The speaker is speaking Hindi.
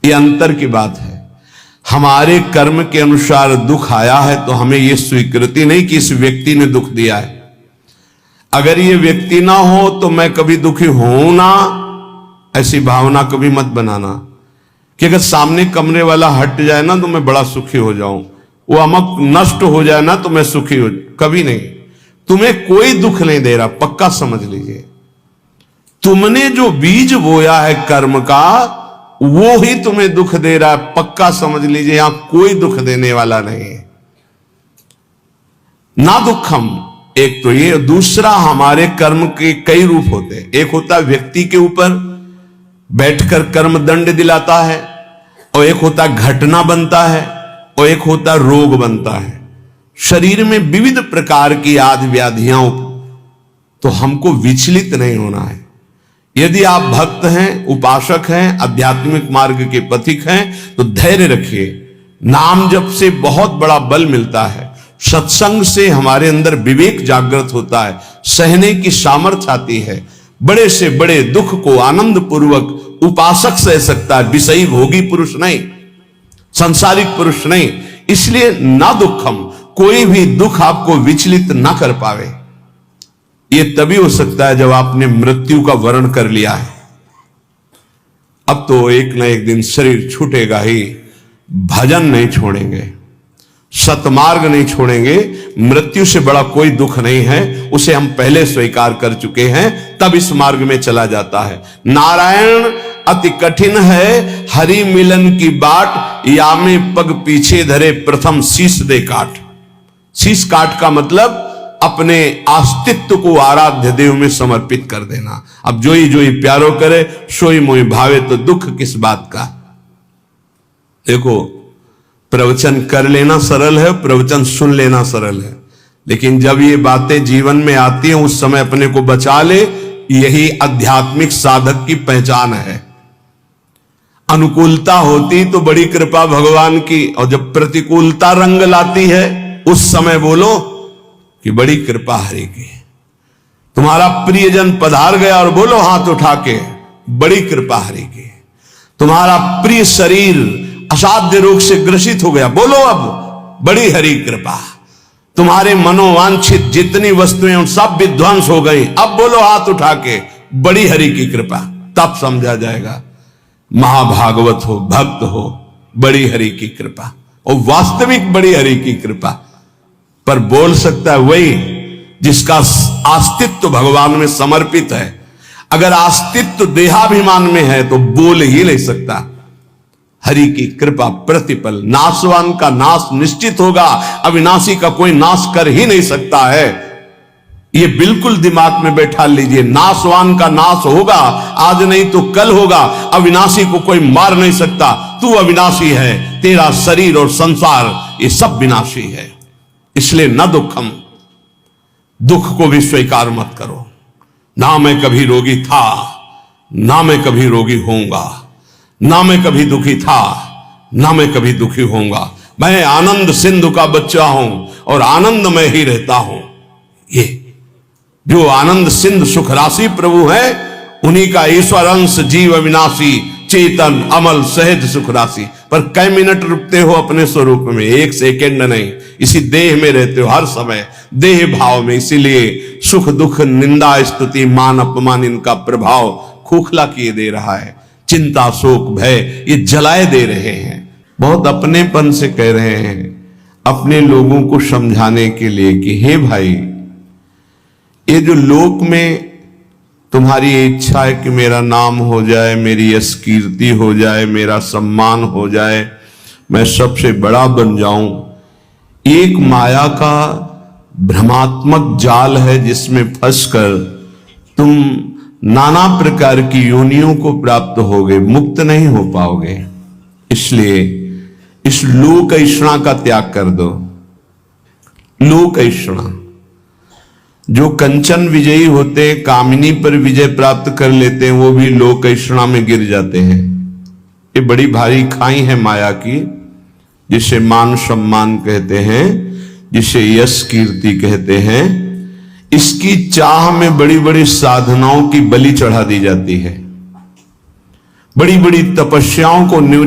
ये अंतर की बात है। हमारे कर्म के अनुसार दुख आया है तो हमें यह स्वीकृति नहीं कि इस व्यक्ति ने दुख दिया है। अगर ये व्यक्ति ना हो तो मैं कभी दुखी हूं ना, ऐसी भावना कभी मत बनाना कि अगर सामने कमरे वाला हट जाए ना तो मैं बड़ा सुखी हो जाऊं, वो अमक नष्ट हो जाए ना तो मैं सुखी हो, कभी नहीं। तुम्हें कोई दुख नहीं दे रहा, पक्का समझ लीजिए। तुमने जो बीज बोया है कर्म का वो ही तुम्हें दुख दे रहा है, पक्का समझ लीजिए। यहां कोई दुख देने वाला नहीं है। ना दुखम, एक तो ये, दूसरा हमारे कर्म के कई रूप होते हैं। एक होता है व्यक्ति के ऊपर बैठकर कर्म दंड दिलाता है, और एक होता है घटना बनता है, और एक होता है रोग बनता है। शरीर में विविध प्रकार की आदि व्याधियां, तो हमको विचलित नहीं होना है। यदि आप भक्त हैं, उपासक हैं, आध्यात्मिक मार्ग के पथिक हैं तो धैर्य रखिए। नाम जप से बहुत बड़ा बल मिलता है। सत्संग से हमारे अंदर विवेक जागृत होता है, सहने की सामर्थ्य आती है। बड़े से बड़े दुख को आनंद पूर्वक उपासक सह सकता है, विषयी भोगी पुरुष नहीं, सांसारिक पुरुष नहीं। इसलिए ना दुखम, कोई भी दुख आपको विचलित ना कर पावे। यह तभी हो सकता है जब आपने मृत्यु का वर्ण कर लिया है। अब तो एक ना एक दिन शरीर छूटेगा ही, भजन नहीं छोड़ेंगे, सतमार्ग नहीं छोड़ेंगे। मृत्यु से बड़ा कोई दुख नहीं है, उसे हम पहले स्वीकार कर चुके हैं, तब इस मार्ग में चला जाता है। नारायण अति कठिन है, हरि मिलन की बाट, या में पग पीछे धरे प्रथम शीश दे काट। शीश काट का मतलब अपने अस्तित्व को आराध्य देव में समर्पित कर देना। अब जोई जोई प्यारो करे, सोई मोई भावे, तो दुख किस बात का। देखो, प्रवचन कर लेना सरल है, प्रवचन सुन लेना सरल है, लेकिन जब ये बातें जीवन में आती हैं उस समय अपने को बचा ले। यही आध्यात्मिक साधक की पहचान है। अनुकूलता होती तो बड़ी कृपा भगवान की, और जब प्रतिकूलता रंग लाती है उस समय बोलो कि बड़ी कृपा हरि की। तुम्हारा प्रियजन पधार गया और बोलो हाथ उठा के, बड़ी कृपा हरि की। तुम्हारा प्रिय शरीर असाध्य रोग से ग्रसित हो गया, बोलो अब बड़ी हरि कृपा। तुम्हारे मनोवांछित जितनी वस्तुएं उन सब विध्वंस हो गई, अब बोलो हाथ उठा के, बड़ी हरि की कृपा। तब समझा जाएगा महाभागवत हो, भक्त हो, बड़ी हरि की कृपा, और वास्तविक बड़ी हरि की कृपा। पर बोल सकता है वही जिसका अस्तित्व भगवान में समर्पित है। अगर अस्तित्व देहाभिमान में है तो बोल ही नहीं सकता। हरि की कृपा प्रतिपल, नाशवान का नाश निश्चित होगा, अविनाशी का कोई नाश कर ही नहीं सकता है। ये बिल्कुल दिमाग में बैठा लीजिए। नाशवान का नाश होगा, आज नहीं तो कल होगा। अविनाशी को कोई मार नहीं सकता। तू अविनाशी है, तेरा शरीर और संसार ये सब विनाशी है। इसलिए न दुखम, दुख को भी स्वीकार मत करो। ना मैं कभी रोगी था, ना मैं कभी रोगी होऊंगा, ना मैं कभी दुखी था, ना मैं कभी दुखी होऊंगा। मैं आनंद सिंधु का बच्चा हूं और आनंद में ही रहता हूं। ये जो आनंद सिंधु सुख राशि प्रभु है, उन्हीं का ईश्वर अंश जीव अविनाशी, चेतन अमल सहज सुख राशि। पर कई मिनट रुकते हो अपने स्वरूप में, एक सेकंड नहीं। इसी देह में रहते हो हर समय, देह भाव में। इसीलिए सुख दुख निंदा स्तुति मान अपमान इनका प्रभाव खोखला किए दे रहा है। चिंता शोक भय ये जलाए दे रहे हैं। बहुत अपनेपन से कह रहे हैं, अपने लोगों को समझाने के लिए कि हे भाई, ये जो लोक में तुम्हारी इच्छा है कि मेरा नाम हो जाए, मेरी यश कीर्ति हो जाए, मेरा सम्मान हो जाए, मैं सबसे बड़ा बन जाऊं, एक माया का भ्रमात्मक जाल है जिसमें फंसकर तुम नाना प्रकार की योनियों को प्राप्त होगे, मुक्त नहीं हो पाओगे। इसलिए इस लोक ऐषणा का त्याग कर दो। लोक ऐषणा, जो कंचन विजयी होते हैं, कामिनी पर विजय प्राप्त कर लेते हैं, वो भी लोक ऐषणा में गिर जाते हैं। ये बड़ी भारी खाई है माया की, जिसे मान सम्मान कहते हैं, जिसे यश कीर्ति कहते हैं। इसकी चाह में बड़ी बड़ी साधनाओं की बलि चढ़ा दी जाती है, बड़ी बड़ी तपस्याओं को